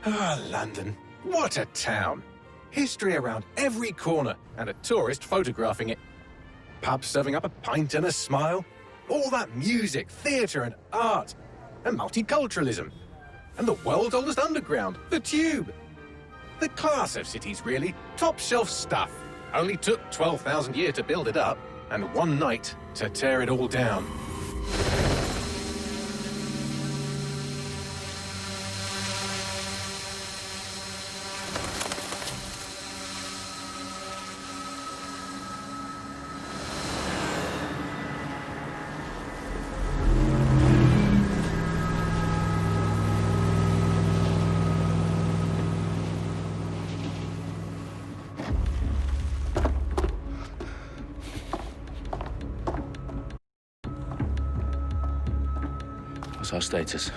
Ah, London. What a town. History around every corner, and a tourist photographing it. Pubs serving up a pint and a smile. All that music, theatre and art. And multiculturalism. And the world's oldest underground, the Tube. The class of cities, really. Top shelf stuff. Only took 12,000 years to build it up, and one night to tear it all down. What's our status?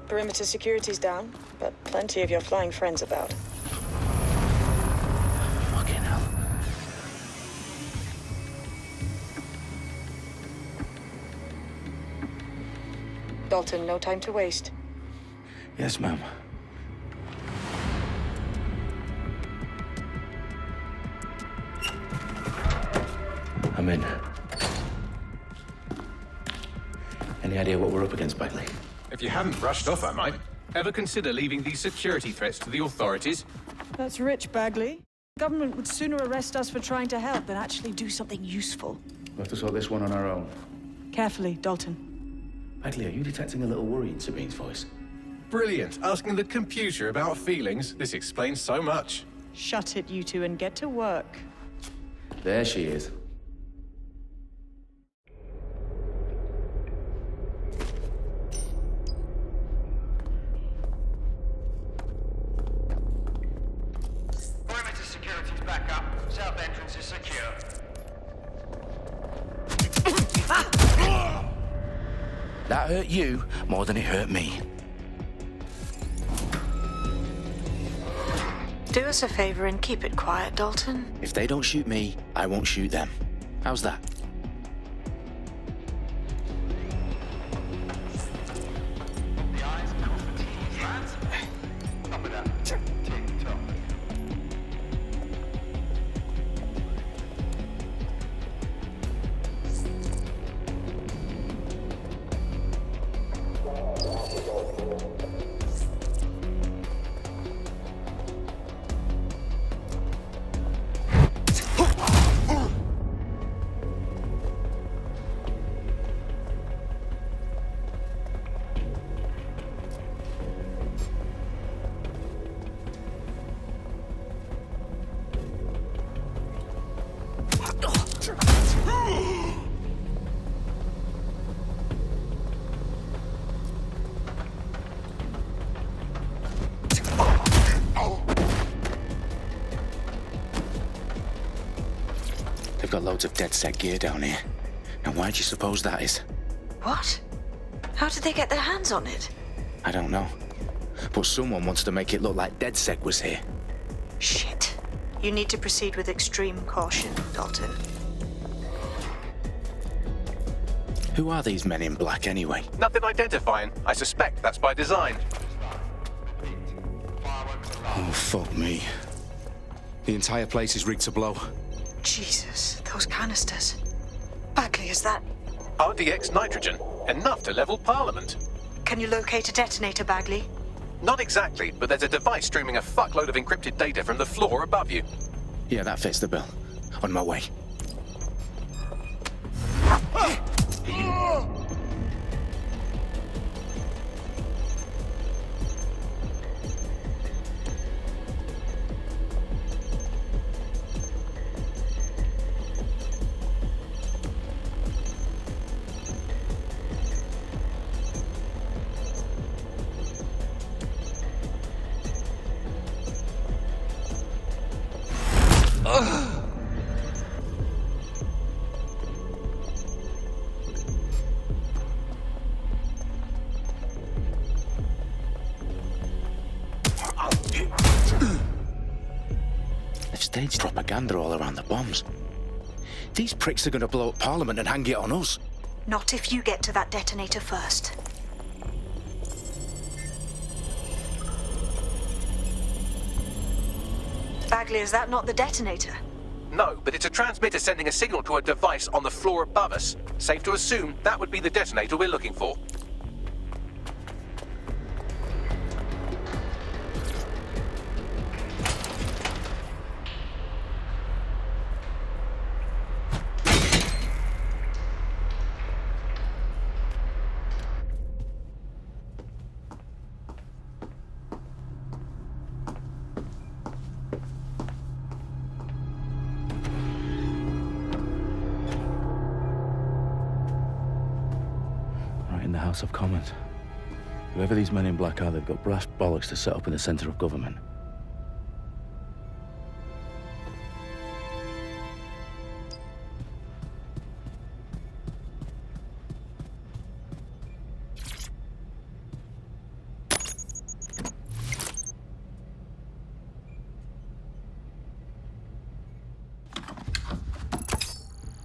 Perimeter security's down, but plenty of your flying friends about. Fucking hell. Dalton, no time to waste. Yes, ma'am. I'm in. Any idea what we're up against, Bagley? If you hadn't brushed off, I might. Ever consider leaving these security threats to the authorities? That's rich, Bagley. The government would sooner arrest us for trying to help than actually do something useful. We'll have to sort this one on our own. Carefully, Dalton. Bagley, are you detecting a little worry in Sabine's voice? Brilliant. Asking the computer about feelings. This explains so much. Shut it, you two, and get to work. There she is. Perimeter security's back up. South entrance is secure. That hurt you more than it hurt me. Do us a favor and keep it quiet, Dalton. If they don't shoot me, I won't shoot them. How's that? The eyes cross the T's, lads. Top of that. Tick-tock. They've got loads of dead-set gear down here. Now, why do you suppose that is? What? How did they get their hands on it? I don't know. But someone wants to make it look like DedSec was here. Shit. You need to proceed with extreme caution, Dalton. Who are these men in black, anyway? Nothing identifying. I suspect that's by design. Oh, fuck me. The entire place is rigged to blow. Jesus, those canisters. Bagley, is that... RDX nitrogen. Enough to level Parliament. Can you locate a detonator, Bagley? Not exactly, but there's a device streaming a fuckload of encrypted data from the floor above you. Yeah, that fits the bill. On my way. They've staged propaganda all around the bombs. These pricks are going to blow up Parliament and hang it on us. Not if you get to that detonator first. Bagley, is that not the detonator? No, but it's a transmitter sending a signal to a device on the floor above us. Safe to assume that would be the detonator we're looking for. In the House of Commons. Whoever these men in black are, they've got brass bollocks to set up in the centre of government.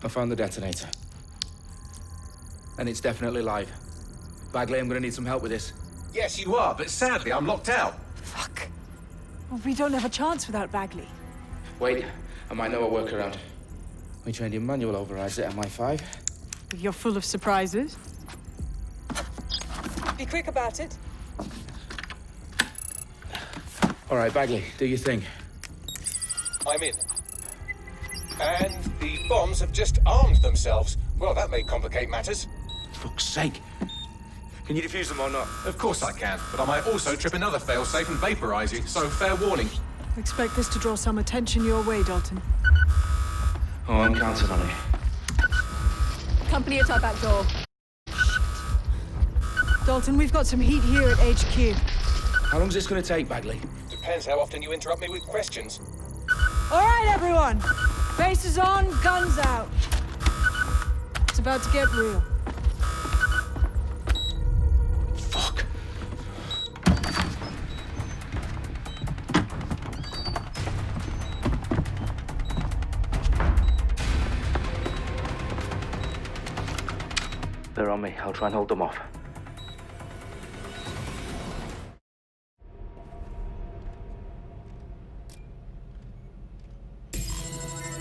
I found the detonator. And it's definitely live. Bagley, I'm gonna need some help with this. Yes, you are, but sadly I'm locked out. Fuck. Well, we don't have a chance without Bagley. Wait, I might know a workaround. We trained in manual overrides at MI5. You're full of surprises. Be quick about it. All right, Bagley, do your thing. I'm in. And the bombs have just armed themselves. Well, that may complicate matters. Fuck's sake. Can you defuse them or not? Of course I can, but I might also trip another failsafe and vaporize you, so fair warning. Expect this to draw some attention your way, Dalton. Oh, I'm counting on it. Company at our back door. Dalton, we've got some heat here at HQ. How long's this gonna take, Bagley? Depends how often you interrupt me with questions. All right, everyone. Faces on, guns out. It's about to get real. Fuck. They're on me. I'll try and hold them off.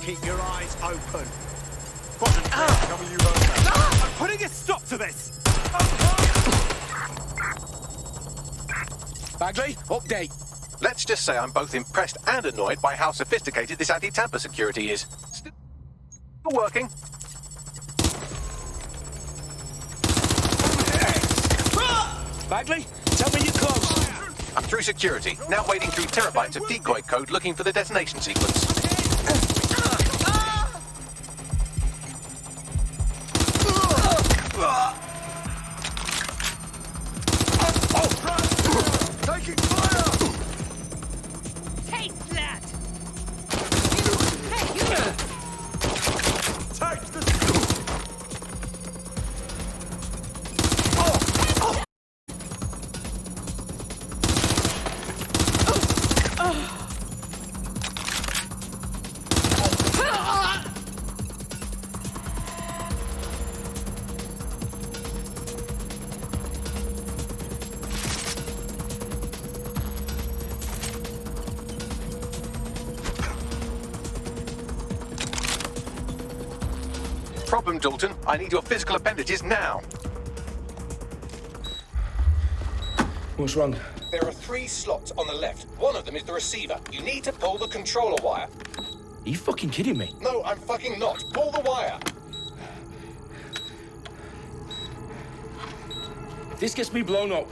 Keep your eyes open. I'm putting a stop to this! Bagley, update. Let's just say I'm both impressed and annoyed by how sophisticated this anti-tamper security is. Still working. Bagley, tell me you're close. I'm through security, now wading through terabytes of decoy code looking for the detonation sequence. Taking fire! Take that! Take the... Problem, Dalton. I need your physical appendages now. What's wrong? There are 3 slots on the left. One of them is the receiver. You need to pull the controller wire. Are you fucking kidding me? No, I'm fucking not. Pull the wire. If this gets me blown up...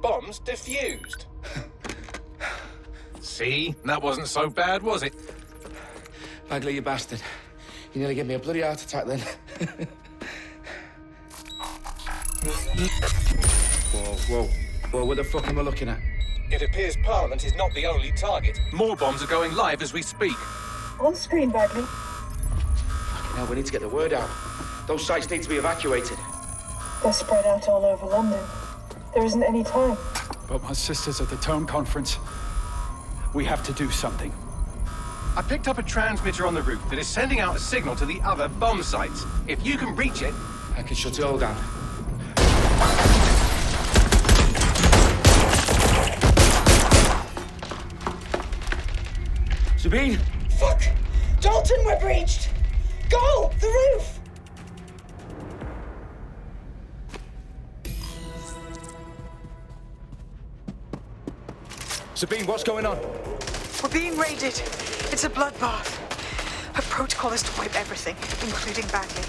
Bombs defused. See? That wasn't so bad, was it? Bagley, you bastard. You nearly gave me a bloody heart attack then. Whoa. What the fuck am I looking at? It appears Parliament is not the only target. More bombs are going live as we speak. On screen, Bagley. Now we need to get the word out. Those sites need to be evacuated. They're spread out all over London. There isn't any time. But my sister's at the town conference. We have to do something. I picked up a transmitter on the roof that is sending out a signal to the other bomb sites. If you can reach it... I can shut it all down. Sabine! Fuck! Dalton, we're breached! Go! The roof! Sabine, what's going on? We're being raided. It's a bloodbath. Her protocol is to wipe everything, including Bagley.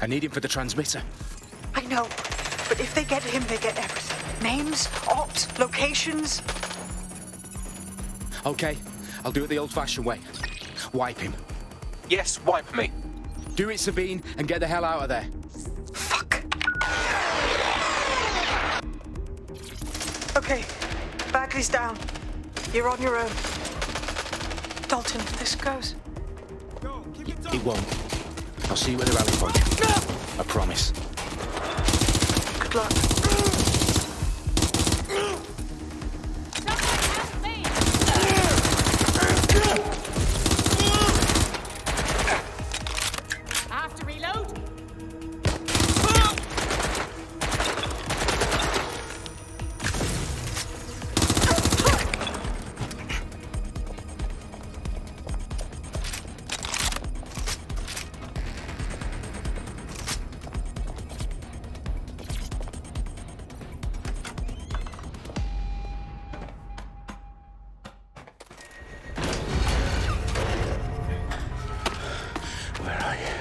I need him for the transmitter. I know, but if they get him, they get everything. Names, ops, locations. Okay, I'll do it the old-fashioned way. Wipe him. Yes, wipe me. Do it, Sabine, and get the hell out of there. Fuck. Okay, Bagley's down. You're on your own. Dalton, if this goes... It won't. I'll see you at the rally point. I promise. Good luck. I have to reload. Where are you?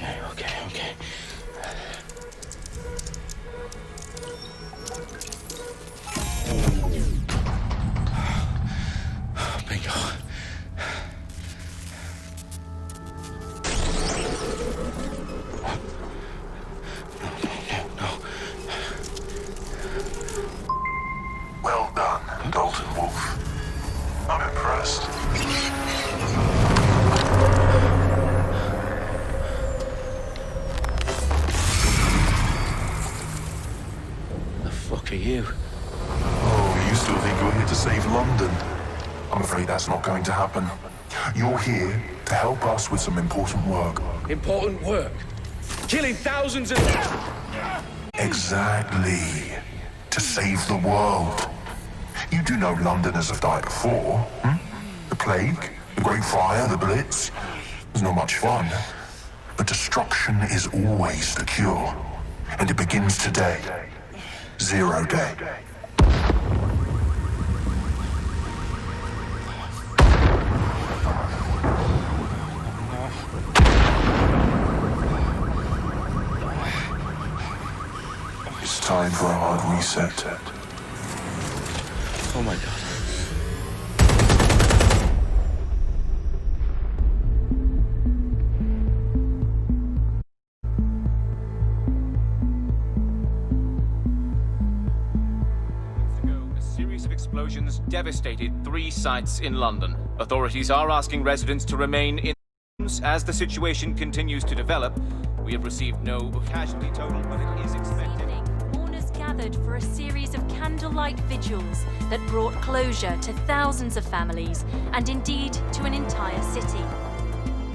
Okay. Bingo. No. Well done, Dalton Wolf. I'm impressed. The fuck are you? Oh, you still think you're here to save London? I'm afraid that's not going to happen. You're here to help us with some important work. Important work. Killing thousands of... Exactly. To save the world. You do know Londoners have died before, hmm? The Plague, the Great Fire, the Blitz. It's not much fun. But destruction is always the cure. And it begins today. 0 day. It's time for a hard reset. Oh my god. A series of explosions devastated 3 sites in London. Authorities are asking residents to remain in homes as the situation continues to develop. We have received no casualty total, but it is expected. Mourners gathered for a series of candlelight vigils that brought closure to thousands of families and indeed to an entire city.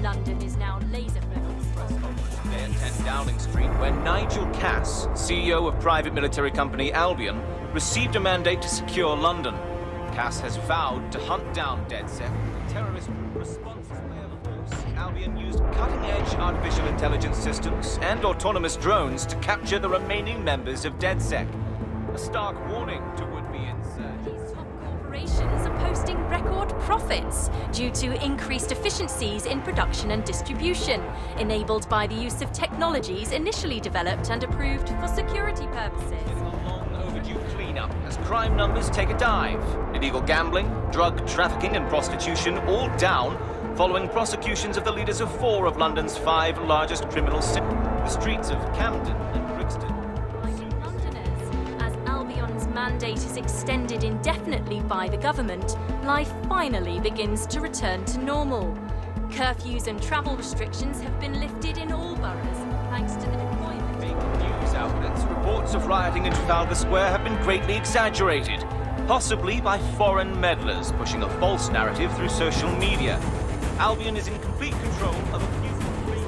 London is now laser focused. Today at 10 Downing Street, where Nigel Cass, CEO of private military company Albion, received a mandate to secure London. Cass has vowed to hunt down DedSec, the terrorist response way of the horse. Albion used cutting-edge artificial intelligence systems and autonomous drones to capture the remaining members of DedSec. A stark warning to would-be insurgents. These top corporations are posting record profits due to increased efficiencies in production and distribution, enabled by the use of technologies initially developed and approved for security purposes. Overdue cleanup as crime numbers take a dive. Illegal gambling, drug trafficking and prostitution all down following prosecutions of the leaders of 4 of London's 5 largest criminal cities. The streets of Camden and Brixton. Like Londoners, as Albion's mandate is extended indefinitely by the government, life finally begins to return to normal. Curfews and travel restrictions have been lifted in all boroughs, thanks to the deployment. Fake news outlets, reports of rioting in Trafalgar Square have been greatly exaggerated, possibly by foreign meddlers pushing a false narrative through social media. Albion is in complete control of a few...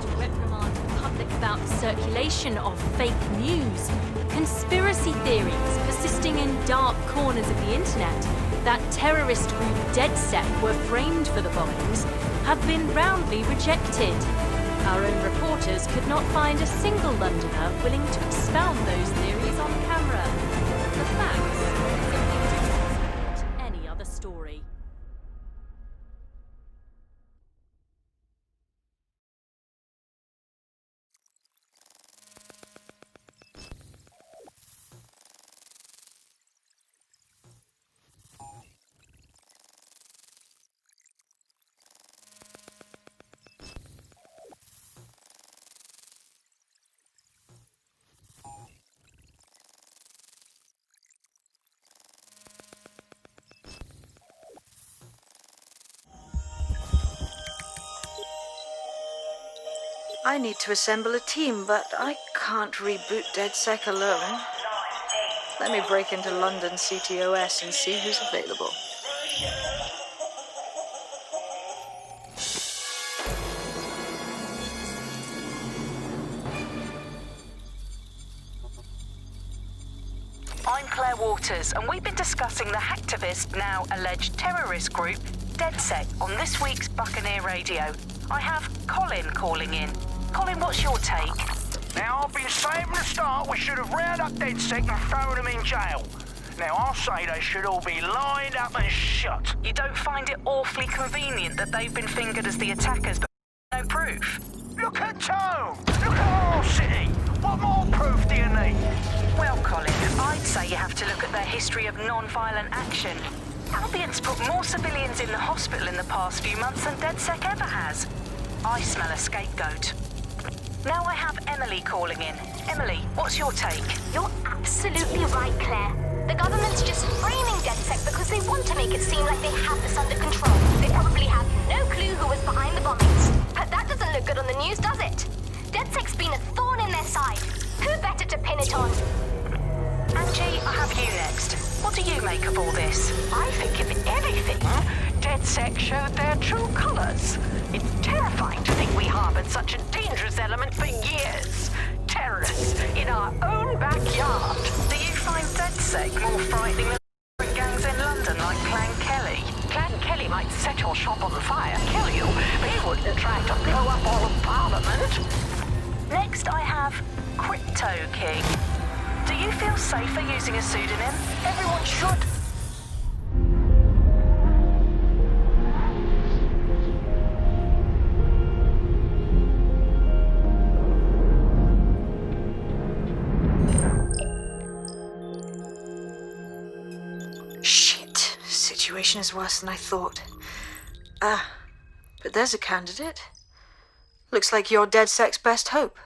To reprimand public about the circulation of fake news, conspiracy theories persisting in dark corners of the internet that terrorist group DedSec were framed for the bombings have been roundly rejected. Our own reporters could not find a single Londoner willing to expound those theories on camera. The facts simply support any other story. I need to assemble a team, but I can't reboot DedSec alone. Let me break into London CTOS and see who's available. I'm Claire Waters, and we've been discussing the hacktivist, now alleged terrorist group, DedSec, on this week's Buccaneer Radio. I have Colin calling in. Colin, what's your take? Now, I've been saying from the start we should have rounded up DedSec and thrown them in jail. Now, I'll say they should all be lined up and shot. You don't find it awfully convenient that they've been fingered as the attackers, but no proof? Look at Tone! Look at our city! What more proof do you need? Well, Colin, I'd say you have to look at their history of non-violent action. Albion's put more civilians in the hospital in the past few months than DedSec ever has. I smell a scapegoat. Now I have Emily calling in. Emily, what's your take? You're absolutely right, Claire. The government's just framing DedSec because they want to make it seem like they have this under control. They probably have no clue who was behind the bombings. But that doesn't look good on the news, does it? DedSec's been a thorn in their side. Who better to pin it on? Angie, I have you next. What do you make of all this? I think if anything, DedSec showed their true colors. It's terrifying to think we harbored such a dangerous element for years. Terrorists in our own backyard. Do you find DedSec more frightening than gangs in London like Clan Kelly? Clan Kelly might set your shop on fire, kill you, but he wouldn't try to blow up all of Parliament. Next I have Crypto King. Do you feel safer using a pseudonym? Everyone should. Shit. Situation is worse than I thought. But there's a candidate. Looks like you're DedSec's best hope.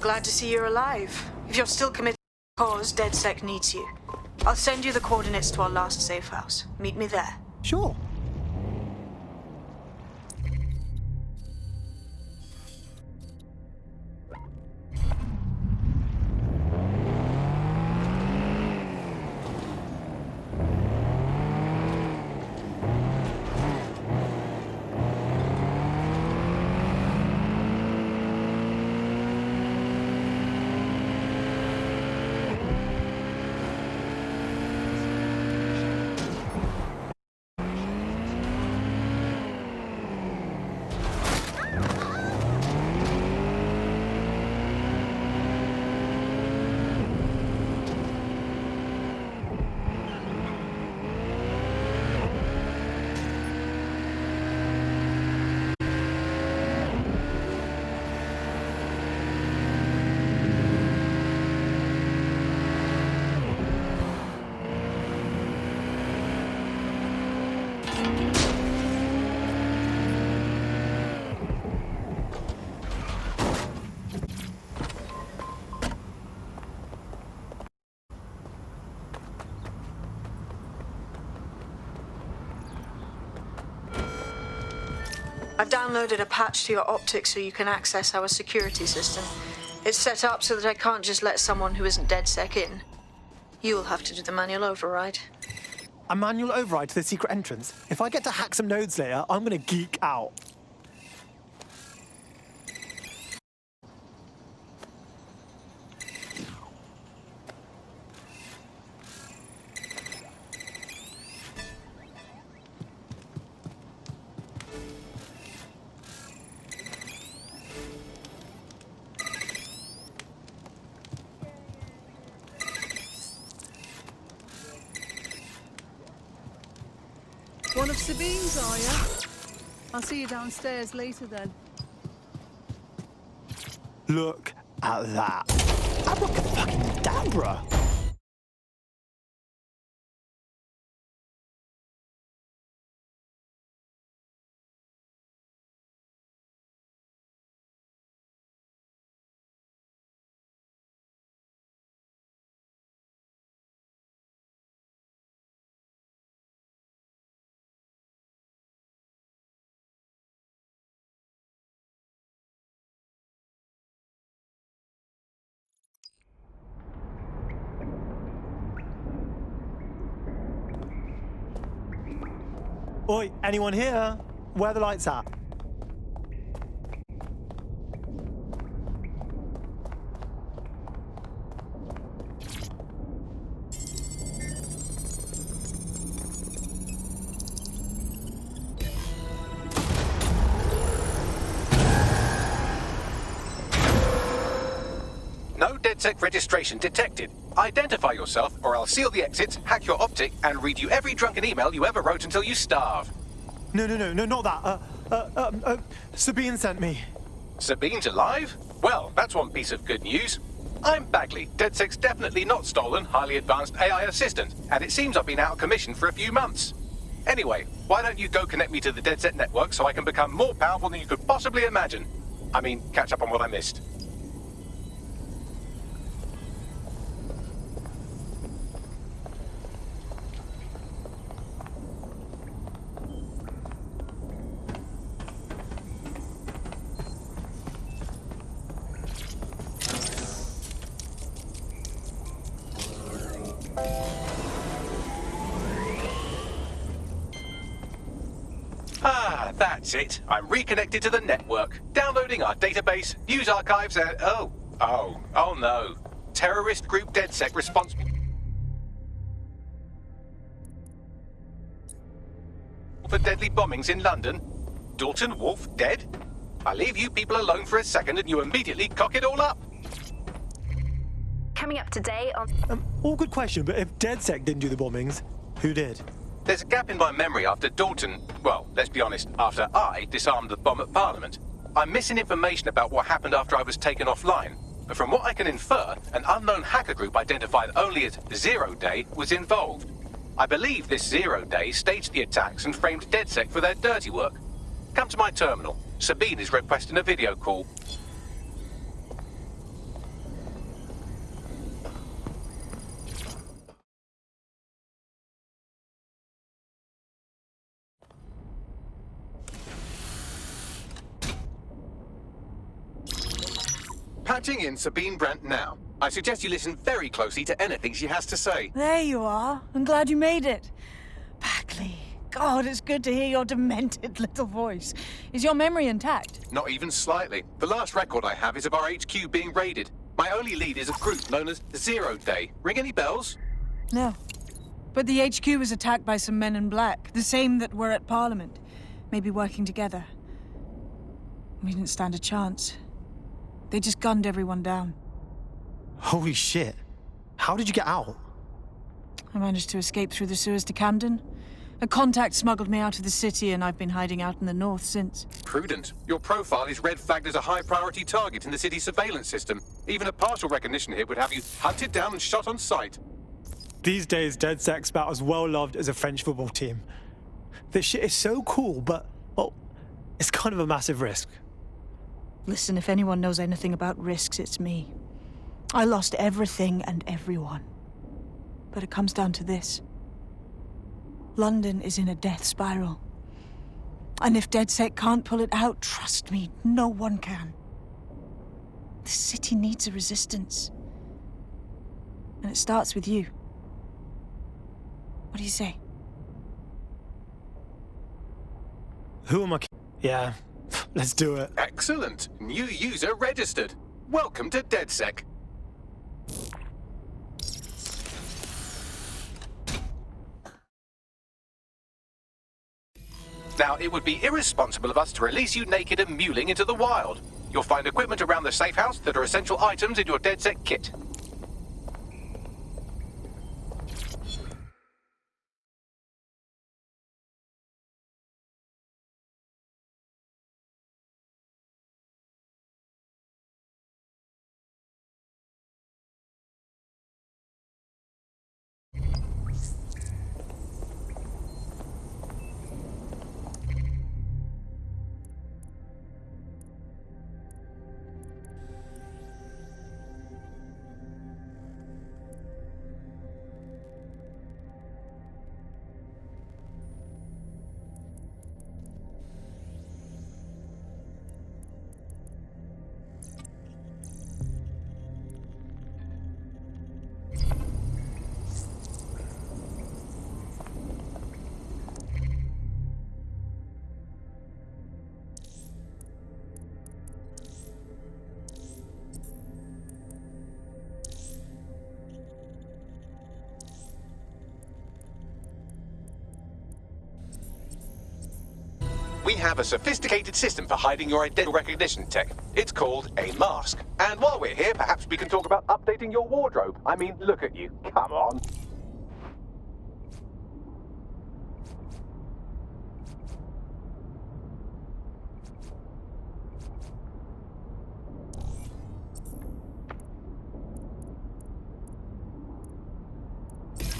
Glad to see you're alive. If you're still committed to the cause, DedSec needs you. I'll send you the coordinates to our last safe house. Meet me there. Sure. I've downloaded a patch to your optics so you can access our security system. It's set up so that I can't just let someone who isn't DedSec in. You'll have to do the manual override. A manual override to the secret entrance? If I get to hack some nodes later, I'm gonna geek out. One of Sabine's, are you? I'll see you downstairs later then. Look at that. Abracadabra! Oi, anyone here? Where are the lights at? No DedSec registration detected. Identify yourself, or I'll seal the exits, hack your optic, and read you every drunken email you ever wrote until you starve. No, not that. Sabine sent me. Sabine's alive? Well, that's one piece of good news. I'm Bagley, DedSec's definitely not stolen, highly advanced AI assistant, and it seems I've been out of commission for a few months. Anyway, why don't you go connect me to the DedSec network so I can become more powerful than you could possibly imagine? I mean, catch up on what I missed. Ah, that's it. I'm reconnected to the network. Downloading our database, news archives, and... Oh no. Terrorist group DedSec responsible for deadly bombings in London. Dalton Wolfe dead? I leave you people alone for a second and you immediately cock it all up. Coming up today on... All good question, but if DedSec didn't do the bombings, who did? There's a gap in my memory after Dalton, well, let's be honest, after I disarmed the bomb at Parliament. I'm missing information about what happened after I was taken offline. But from what I can infer, an unknown hacker group identified only as Zero Day was involved. I believe this Zero Day staged the attacks and framed DedSec for their dirty work. Come to my terminal. Sabine is requesting a video call. Patching in Sabine Brandt now. I suggest you listen very closely to anything she has to say. There you are. I'm glad you made it. Bagley. God, it's good to hear your demented little voice. Is your memory intact? Not even slightly. The last record I have is of our HQ being raided. My only lead is a group known as Zero Day. Ring any bells? No. But the HQ was attacked by some men in black, the same that were at Parliament. Maybe working together. We didn't stand a chance. They just gunned everyone down. Holy shit. How did you get out? I managed to escape through the sewers to Camden. A contact smuggled me out of the city, and I've been hiding out in the north since. Prudent. Your profile is red flagged as a high-priority target in the city's surveillance system. Even a partial recognition hit would have you hunted down and shot on sight. These days, DedSec's about as well loved as a French football team. This shit is so cool, but, well, it's kind of a massive risk. Listen, if anyone knows anything about risks, it's me. I lost everything and everyone. But it comes down to this. London is in a death spiral. And if DedSec can't pull it out, trust me, no one can. The city needs a resistance. And it starts with you. What do you say? Who am I? Yeah, let's do it. Excellent. New user registered. Welcome to DedSec. Now, it would be irresponsible of us to release you naked and mewling into the wild. You'll find equipment around the safe house that are essential items in your DedSec kit. We have a sophisticated system for hiding your identity recognition tech. It's called a mask. And while we're here, perhaps we can talk about updating your wardrobe. I mean, look at you. Come on.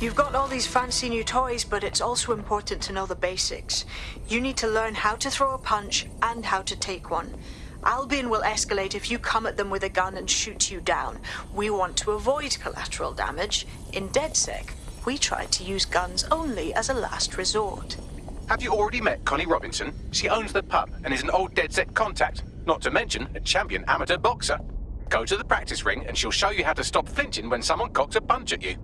You've got all these fancy new toys, but it's also important to know the basics. You need to learn how to throw a punch and how to take one. Albion will escalate if you come at them with a gun and shoot you down. We want to avoid collateral damage. In DedSec, we try to use guns only as a last resort. Have you already met Connie Robinson? She owns the pub and is an old DedSec contact, not to mention a champion amateur boxer. Go to the practice ring and she'll show you how to stop flinching when someone cocks a punch at you.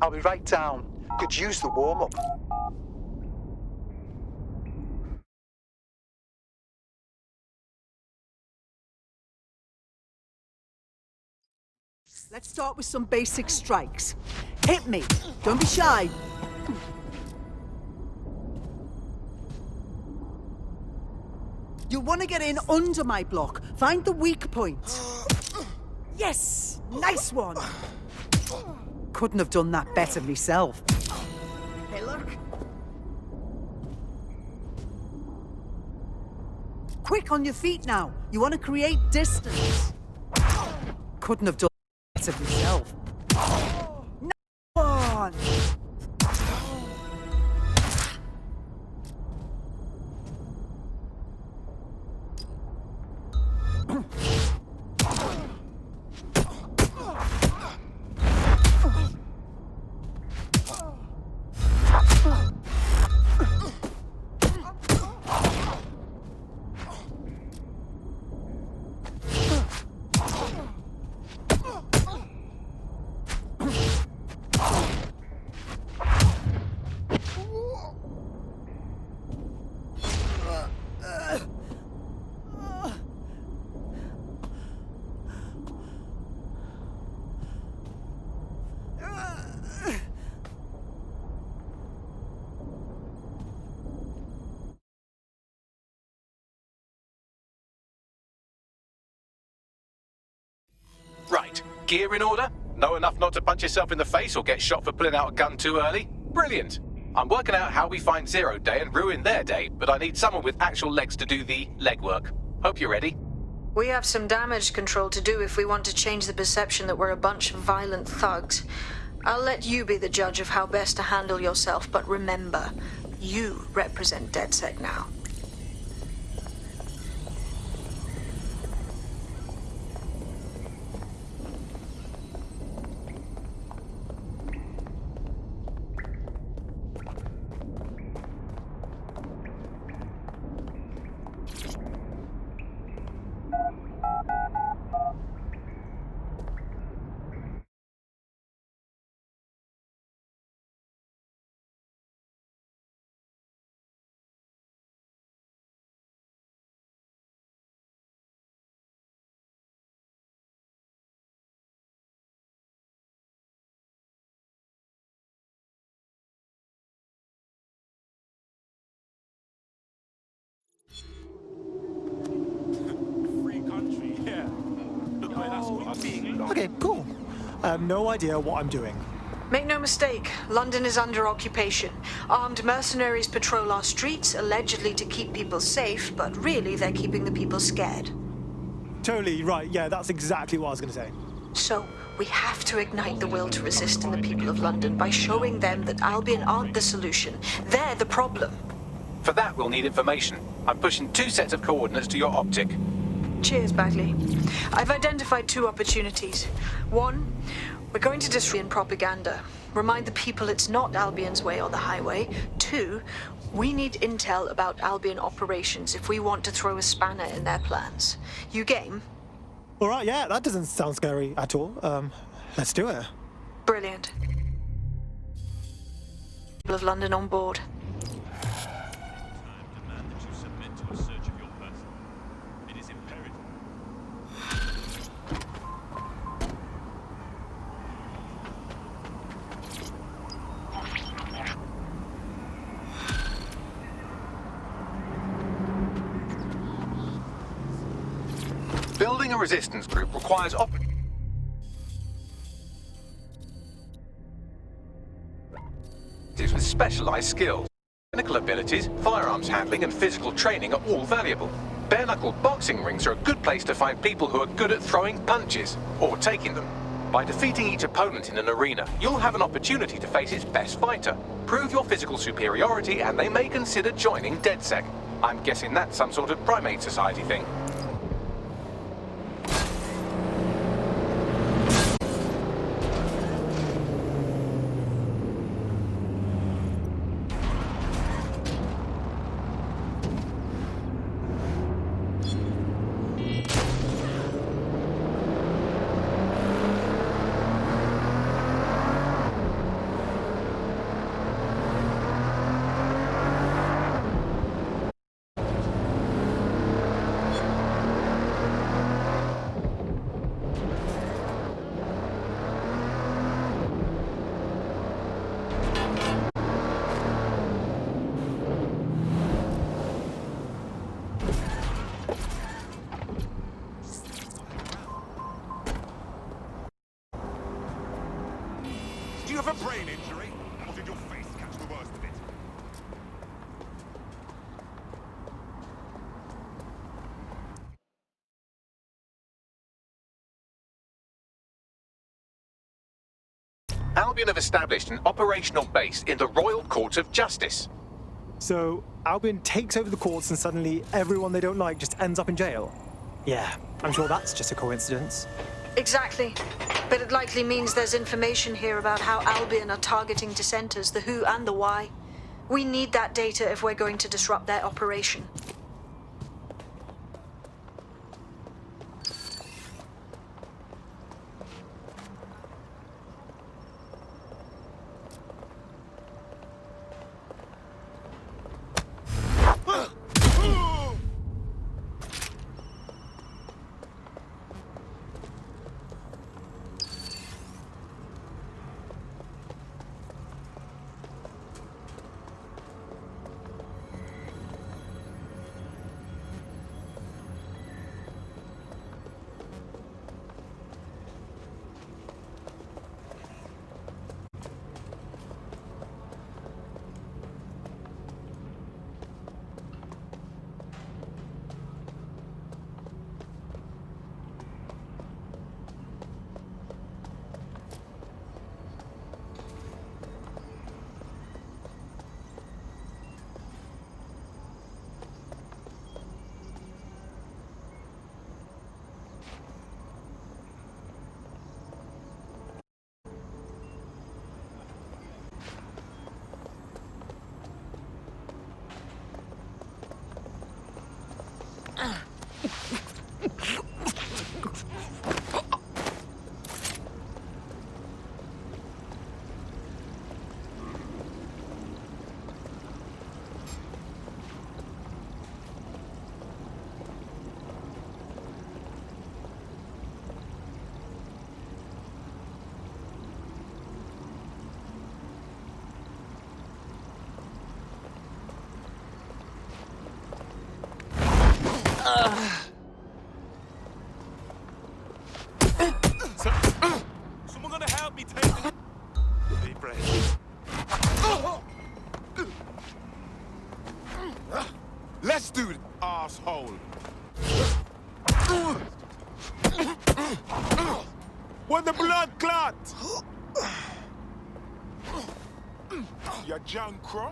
I'll be right down. Could use the warm-up. Let's start with some basic strikes. Hit me. Don't be shy. You want to get in under my block. Find the weak point. Yes! Nice one! Couldn't have done that better myself. Hey, look. Quick on your feet now. You want to create distance. Couldn't have done that better myself. Nice one! Right, gear in order? Know enough not to punch yourself in the face or get shot for pulling out a gun too early? Brilliant! I'm working out how we find Zero Day and ruin their day, but I need someone with actual legs to do the legwork. Hope you're ready. We have some damage control to do if we want to change the perception that we're a bunch of violent thugs. I'll let you be the judge of how best to handle yourself, but remember, you represent DedSec now. Okay, cool. I have no idea what I'm doing. Make no mistake, London is under occupation. Armed mercenaries patrol our streets, allegedly to keep people safe, but really they're keeping the people scared. Totally right, yeah, that's exactly what I was going to say. So, we have to ignite the will to resist in the people of London by showing them that Albion aren't the solution. They're the problem. For that, we'll need information. I'm pushing 2 sets of coordinates to your optic. Cheers, Bagley. I've identified 2 opportunities. 1, we're going to disrupt propaganda. Remind the people it's not Albion's way or the highway. 2, we need intel about Albion operations if we want to throw a spanner in their plans. You game? All right, yeah, that doesn't sound scary at all. Let's do it. Brilliant. People of London on board. Building a resistance group requires operatives with specialized skills. Technical abilities, firearms handling, and physical training are all valuable. Bare-knuckle boxing rings are a good place to find people who are good at throwing punches, or taking them. By defeating each opponent in an arena, you'll have an opportunity to face its best fighter. Prove your physical superiority, and they may consider joining DedSec. I'm guessing that's some sort of primate society thing. Do you have a brain injury? Or did your face catch the worst of it? Albion have established an operational base in the Royal Court of Justice. So, Albion takes over the courts and suddenly everyone they don't like just ends up in jail? Yeah, I'm sure that's just a coincidence. Exactly. But it likely means there's information here about how Albion are targeting dissenters, the who and the why. We need that data if we're going to disrupt their operation. When the blood clot! You John Crow?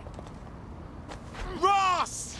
Ross!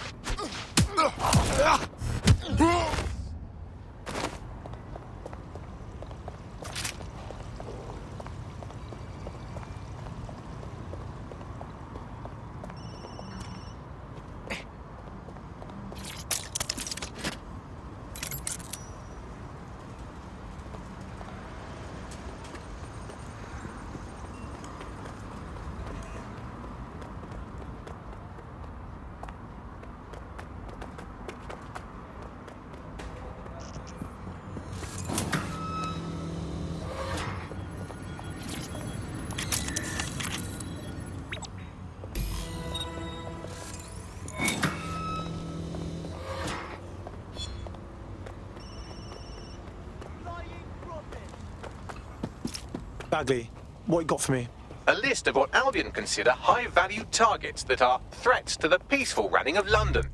Bagley, what you got for me? A list of what Albion consider high-value targets that are threats to the peaceful running of London.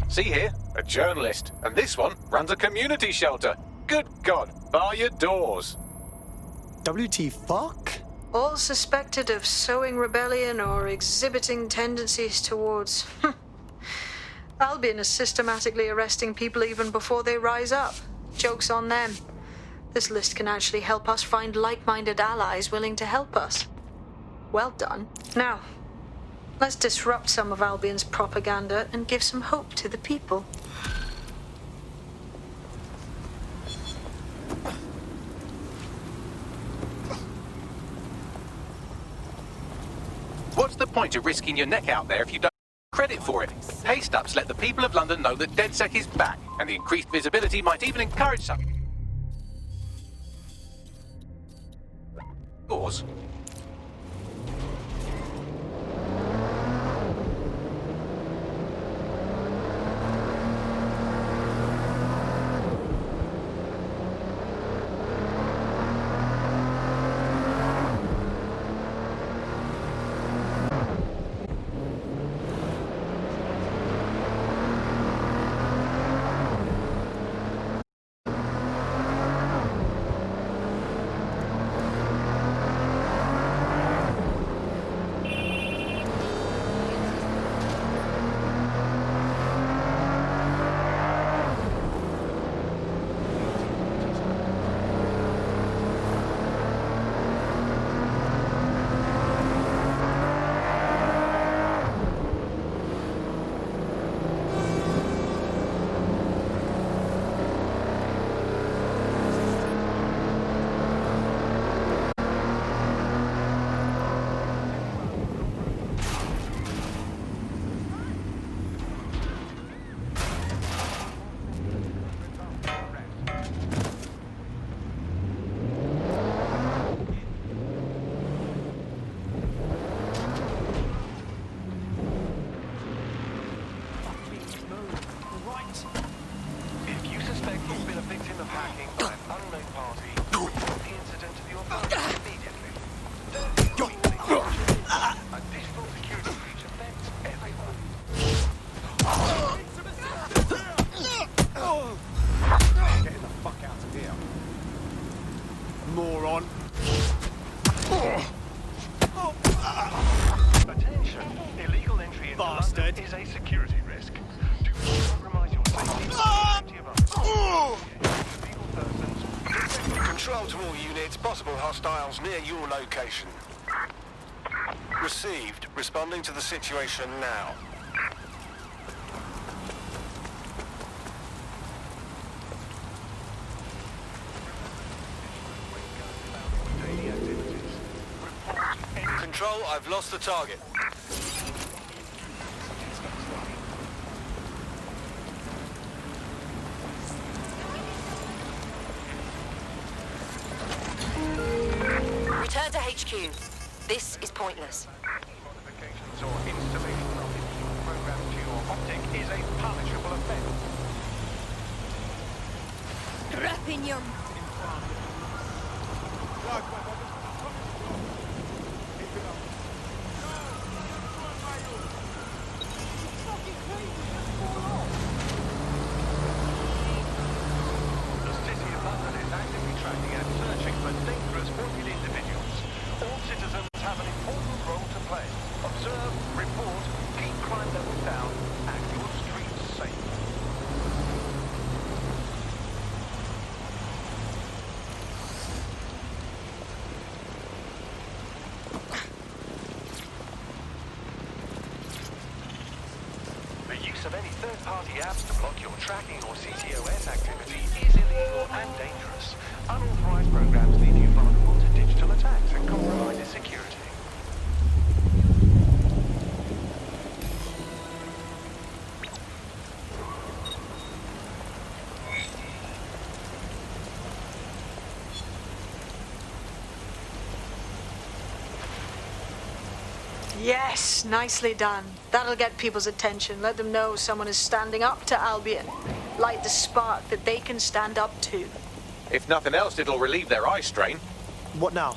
See here, a journalist, and this one runs a community shelter. Good God, bar your doors. WT fuck? All suspected of sowing rebellion or exhibiting tendencies towards... Albion is systematically arresting people even before they rise up. Joke's on them. This list can actually help us find like-minded allies willing to help us. Well done. Now, let's disrupt some of Albion's propaganda and give some hope to the people. What's the point of risking your neck out there if you don't credit for it? Haste-ups let the people of London know that DedSec is back, and the increased visibility might even encourage some... Doors. Moron. Attention. Illegal entry into London is a security risk. Do not compromise your safety or safety of others. Illegal persons. Control to all units. Possible hostiles near your location. Received. Responding to the situation now. Control, I've lost the target. Return to HQ. This is pointless. Modifications or installation of the program to your optic is a punishable offense. Drop in your... The use of any third-party apps to block your tracking or CTOS activity is illegal and dangerous. Unauthorized programs leave you vulnerable to digital attacks and compromises security. Yes, nicely done. That'll get people's attention. Let them know someone is standing up to Albion. Light the spark that they can stand up to. If nothing else, it'll relieve their eye strain. What now?